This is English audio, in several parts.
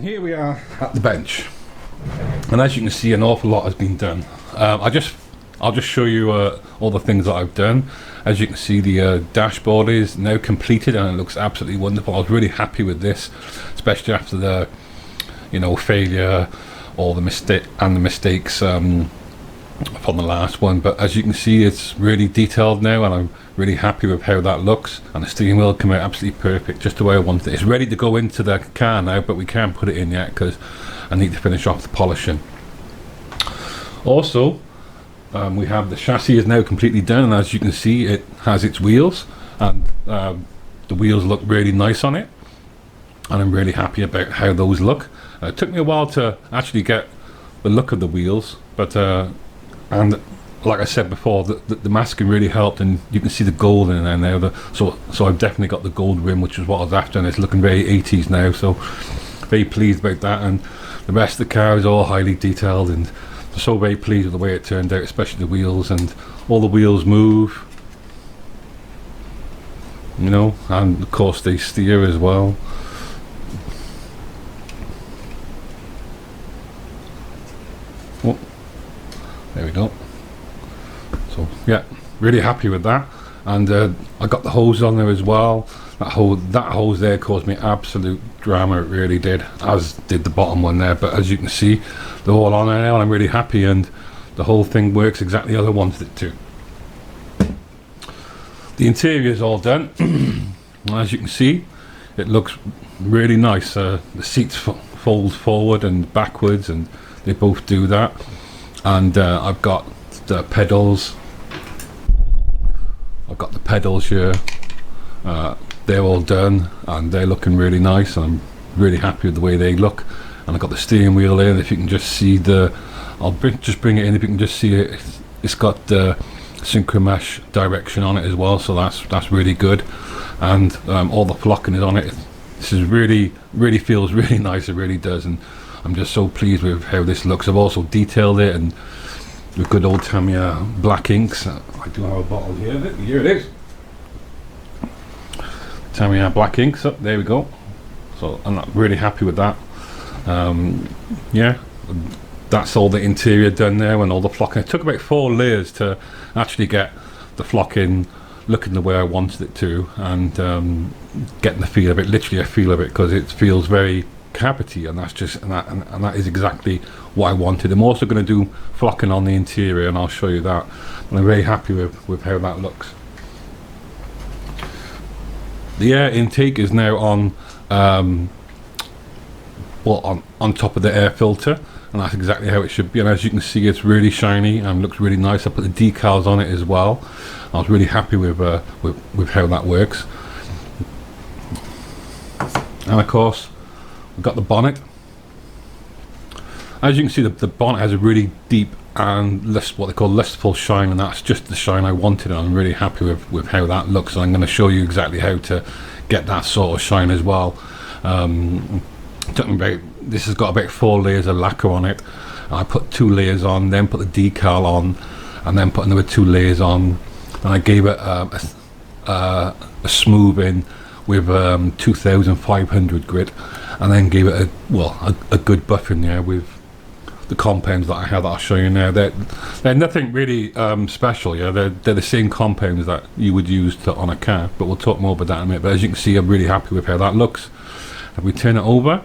And here we are at the bench, and as you can see, an awful lot has been done. I'll just show you all the things that I've done. As you can see, the dashboard is now completed and it looks absolutely wonderful. I was really happy with this, especially after the failure or the mistakes from the last one. But as you can see, it's really detailed now, and I'm really happy with how that looks. And the steering wheel came out absolutely perfect, just the way I wanted it. It's ready to go into the car now, but we can't put it in yet because I need to finish off the polishing. Also, we have the chassis is now completely done, and as you can see, it has its wheels, and the wheels look really nice on it, and I'm really happy about how those look. It took me a while to actually get the look of the wheels, but and like I said before, the masking really helped, and you can see the gold in there now. So I've definitely got the gold rim, which is what I was after, and it's looking very 80s now, so very pleased about that. And the rest of the car is all highly detailed, and so very pleased with the way it turned out, especially the wheels, and all the wheels move, and of course they steer as well. Oh, there we go. So yeah, really happy with that. And I got the hose on there as well. That hose there caused me absolute drama, it really did, as did the bottom one there. But as you can see, they're all on there now, and I'm really happy, and the whole thing works exactly as I wanted it to. The interior is all done. As you can see, it looks really nice. The seats fold forward and backwards, and they both do that. And I've got the pedals. I've got the pedals here. They're all done, and they're looking really nice, and I'm really happy with the way they look. And I've got the steering wheel there, and if you can just see just bring it in, if you can just see it, it's got the synchromesh direction on it as well, so that's really good. And all the flocking is on it. This is really feels really nice, it really does, and I'm just so pleased with how this looks. I've also detailed it, and with good old Tamiya black inks. I do have a bottle here of it. Here it is. Tamiya black inks. Up there we go. So I'm really happy with that. Yeah, that's all the interior done now, and all the flocking. It took about 4 layers to actually get the flocking looking the way I wanted it to, and getting the feel of it, literally a feel of it, because it feels very cavity, and that's just and that is exactly what I wanted. I'm also going to do flocking on the interior, and I'll show you that, and I'm very happy with how that looks. The air intake is now on on top of the air filter, and that's exactly how it should be. And as you can see, it's really shiny and looks really nice. I put the decals on it as well. I was really happy with how that works. And of course, we've got the bonnet. As you can see, the bonnet has a really deep and what they call lustful shine, and that's just the shine I wanted, and I'm really happy with how that looks. And I'm going to show you exactly how to get that sort of shine as well. This has got about 4 layers of lacquer on it. I put 2 layers on, then put the decal on, and then put another 2 layers on, and I gave it a smoothing with 2500 grit, and then gave it a good buff in there with the compounds that I have that I'll show you now. They're nothing really special. Yeah, they're the same compounds that you would use on a car, but we'll talk more about that in a minute. But as you can see, I'm really happy with how that looks. If we turn it over,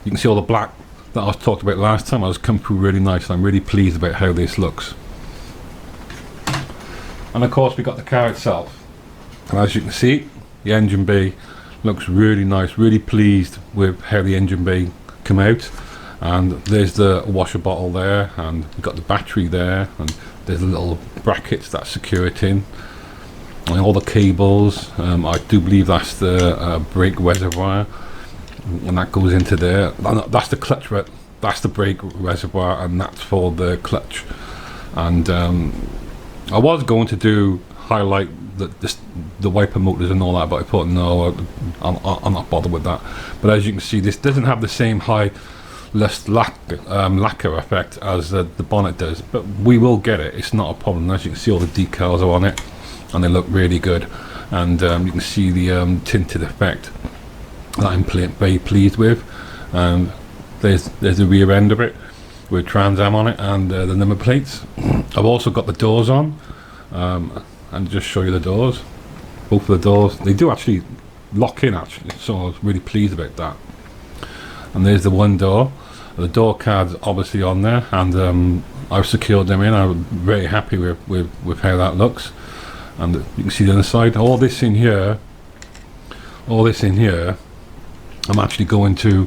you can see all the black that I was talking about last time. I was come through really nice, and I'm really pleased about how this looks. And of course, we got the car itself, and as you can see, the engine bay looks really nice. Really pleased with how the engine bay come out. And there's the washer bottle there, and we've got the battery there, and there's the little brackets that secure it in, and all the cables. I do believe that's the brake reservoir, and that goes into there. That's the clutch, that's the brake reservoir, and that's for the clutch. And I was going to highlight the wiper motors and all that, but I thought no, I'm not bothered with that. But as you can see, this doesn't have the same high lacquer effect as the bonnet does, but we will get it. It's not a problem. As you can see, all the decals are on it, and they look really good. And you can see the tinted effect that I'm very pleased with. and there's the rear end of it with Trans Am on it, and the number plates. I've also got the doors on, and just show you the doors. Both of the doors, they do actually lock in actually, so I was really pleased about that. And there's the one door. The door card's obviously on there, and I've secured them in. I'm very happy with how that looks. And you can see the other side. All this in here, I'm actually going to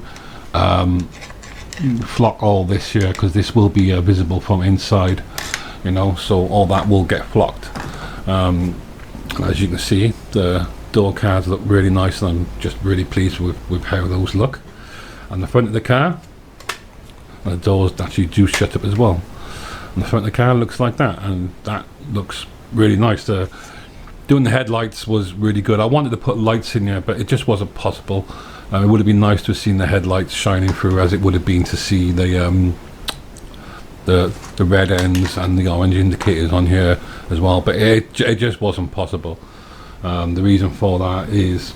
flock all this here, because this will be visible from inside, you know, so all that will get flocked. As you can see, the door cards look really nice, and I'm just really pleased with how those look. And the front of the car, the doors actually do shut up as well, and the front of the car looks like that, and that looks really nice. Doing the headlights was really good. I wanted to put lights in here, but it just wasn't possible. It would have been nice to have seen the headlights shining through, as it would have been to see the red ends and the orange indicators on here as well, but it just wasn't possible. The reason for that is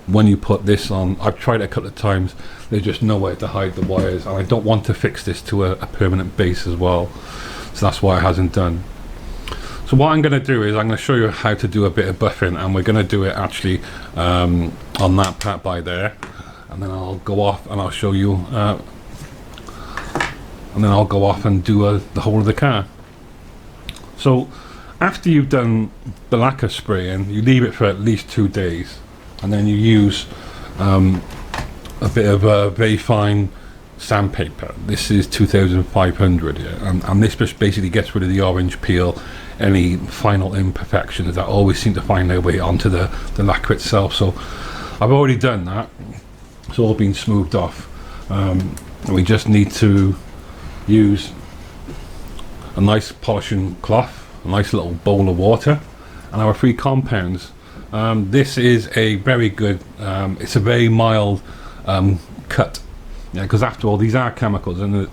when you put this on, I've tried it a couple of times, there's just nowhere to hide the wires, and I don't want to fix this to a permanent base as well, so that's why it hasn't done. So what I'm going to do is I'm going to show you how to do a bit of buffing, and we're going to do it actually on that part by there, and then I'll go off and I'll show you, and then I'll go off and do the whole of the car. So after you've done the lacquer spraying, you leave it for at least 2 days, and then you use a bit of very fine sandpaper. This is 2500, yeah, and this just basically gets rid of the orange peel, any final imperfections that always seem to find their way onto the lacquer itself. So I've already done that, it's all been smoothed off. And we just need to use a nice polishing cloth, a nice little bowl of water, and our 3 compounds. This is a very good, it's a very mild cut, yeah, because after all, these are chemicals, and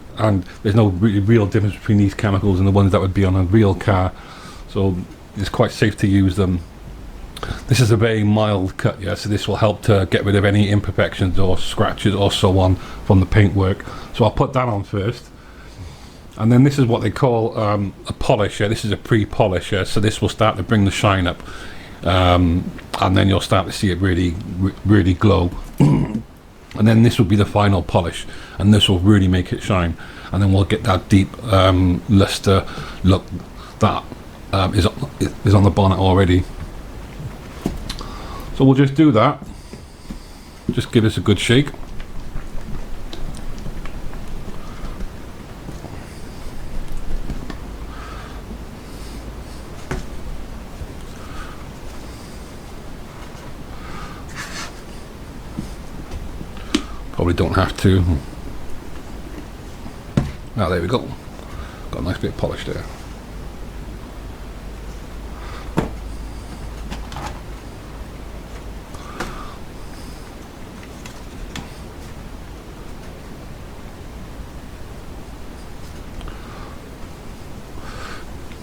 there's no real difference between these chemicals and the ones that would be on a real car, so it's quite safe to use them. This is a very mild cut, yeah, so this will help to get rid of any imperfections or scratches or so on from the paintwork. So I'll put that on first, and then this is what they call a polish, yeah. This is a pre-polish, yeah, so this will start to bring the shine up, and then you'll start to see it really glow. And then this will be the final polish, and this will really make it shine, and then we'll get that deep luster look that is on the bonnet already. So we'll just do that, just give this a good shake. Probably don't have to. Ah, there we go. Got a nice bit of polish there.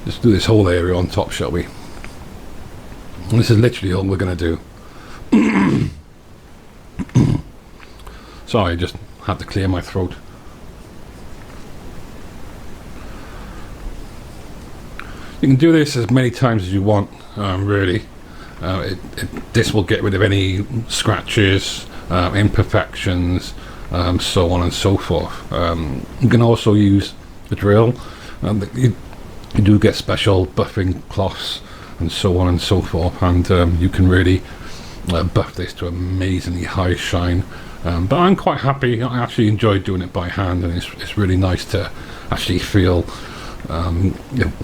Let's do this whole area on top, shall we? And this is literally all we're going to do. Sorry, I just had to clear my throat. You can do this as many times as you want, really. This will get rid of any scratches, imperfections, so on and so forth. You can also use a drill. You do get special buffing cloths and so on and so forth, and you can really buff this to amazingly high shine. But I'm quite happy. I actually enjoy doing it by hand, and it's really nice to actually feel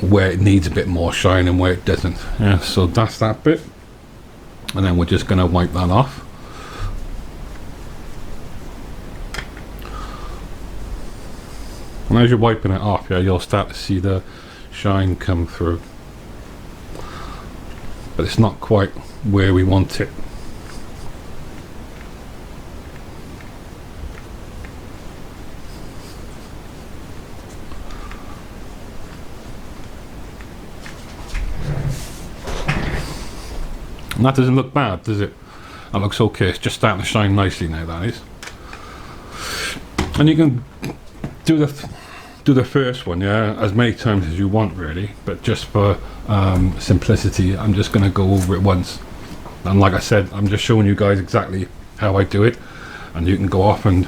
where it needs a bit more shine and where it doesn't. Yeah, so that's that bit, and then we're just going to wipe that off. And as you're wiping it off, yeah, you'll start to see the shine come through, but it's not quite where we want it. And that doesn't look bad, does it? That looks okay. It's just starting to shine nicely now, that is. And you can do the first one, yeah, as many times as you want really, but just for simplicity I'm just going to go over it once. And like I said, I'm just showing you guys exactly how I do it, and you can go off and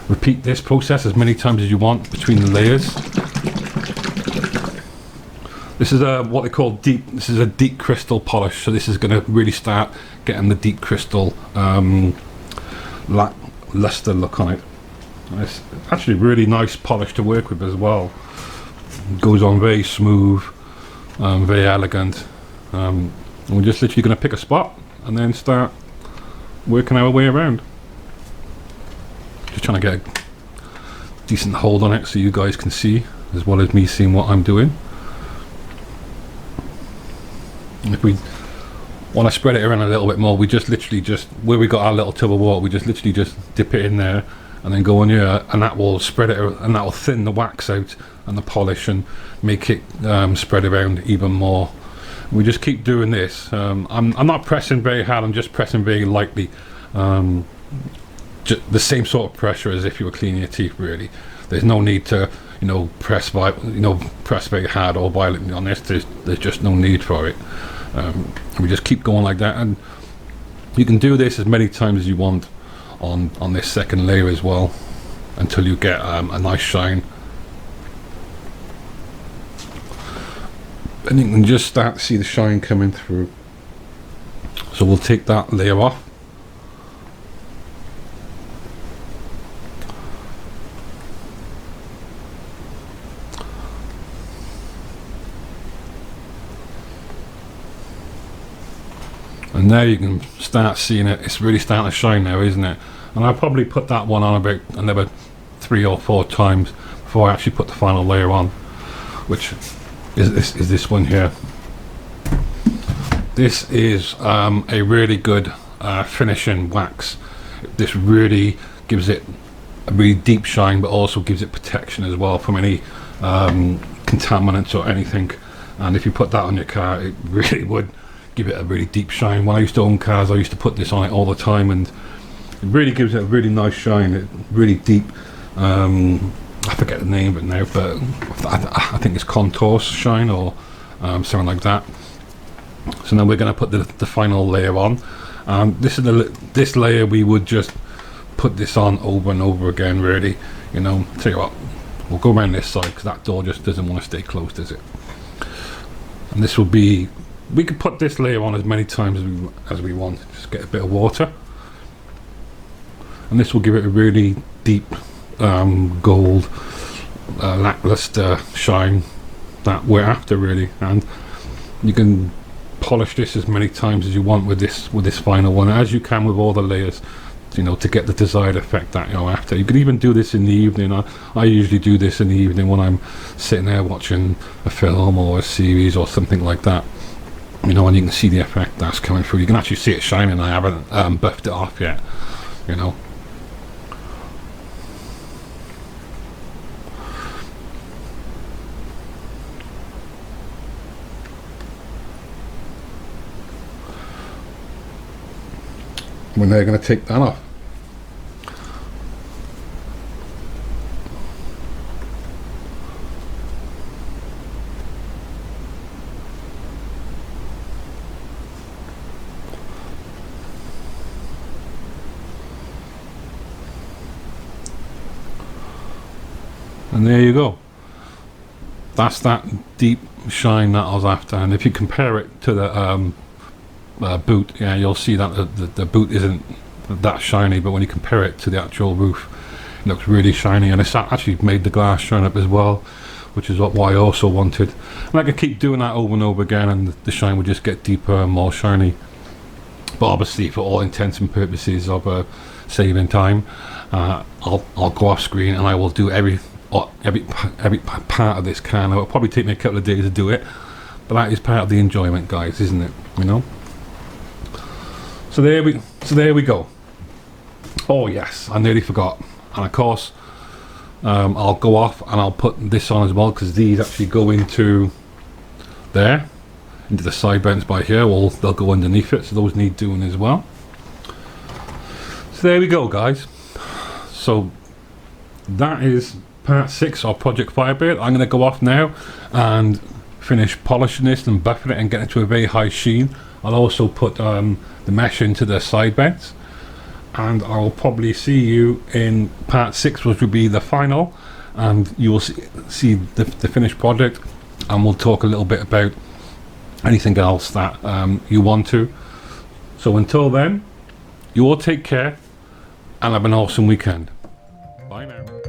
repeat this process as many times as you want between the layers. This is what they call deep. This is a deep crystal polish, so this is going to really start getting the deep crystal luster look on it. And it's actually really nice polish to work with as well. It goes on very smooth, very elegant. And we're just literally going to pick a spot and then start working our way around. Just trying to get a decent hold on it so you guys can see as well as me seeing what I'm doing. And if we want to spread it around a little bit more, we just literally just where we got our little tub of water, we just literally just dip it in there and then go on here, and that will spread it, and that will thin the wax out and the polish and make it spread around even more. We just keep doing this. I'm not pressing very hard, I'm just pressing very lightly. The same sort of pressure as if you were cleaning your teeth really. There's no need to, you know, press very hard or violently on this. There's just no need for it. We just keep going like that, and you can do this as many times as you want on this second layer as well, until you get a nice shine. And you can just start to see the shine coming through. So we'll take that layer off. And now you can start seeing it. It's really starting to shine now, isn't it? And I'll probably put that one on about another 3 or 4 times before I actually put the final layer on, which is this one here. This is a really good finishing wax. This really gives it a really deep shine, but also gives it protection as well from any contaminants or anything. And if you put that on your car, it really would give it a really deep shine. When I used to own cars, I used to put this on it all the time, and it really gives it a really nice shine. It's really deep. I forget the name of it now, but I think it's contour shine or something like that. So now we're going to put the final layer on. This layer we would just put this on over and over again, really. You know, tell you what, we'll go around this side because that door just doesn't want to stay closed, does it? And this will be, we could put this layer on as many times as we want. Just get a bit of water, and this will give it a really deep gold lackluster shine that we're after, really. And you can polish this as many times as you want with this final one, as you can with all the layers, you know, to get the desired effect that you're after. You can even do this in the evening. I usually do this in the evening when I'm sitting there watching a film or a series or something like that, you know, and you can see the effect that's coming through. You can actually see it shining. I haven't buffed it off yet, you know. We're now going to take that off. And there you go. That's that deep shine that I was after. And if you compare it to the boot, yeah, you'll see that the boot isn't that shiny, but when you compare it to the actual roof, it looks really shiny, and it's actually made the glass shine up as well, which is what I also wanted. And I could keep doing that over and over again, and the shine would just get deeper and more shiny. But obviously, for all intents and purposes of saving time, I'll go off screen and I will do every part of this can. It will probably take me a couple of days to do it, but that is part of the enjoyment, guys, isn't it? You know. So there we go. Oh yes, I nearly forgot. And of course, I'll go off and I'll put this on as well, because these actually go into there, into the side vents by here. Well, they'll go underneath it, so those need doing as well. So there we go, guys. So that is part 6 of Project Firebird. I'm going to go off now and finish polishing this and buffing it and get it to a very high sheen. I'll also put the mesh into the side vents, and I'll probably see you in part 6, which will be the final, and you will see the finished project, and we'll talk a little bit about anything else that you want to. So until then, you all take care and have an awesome weekend. Bye now.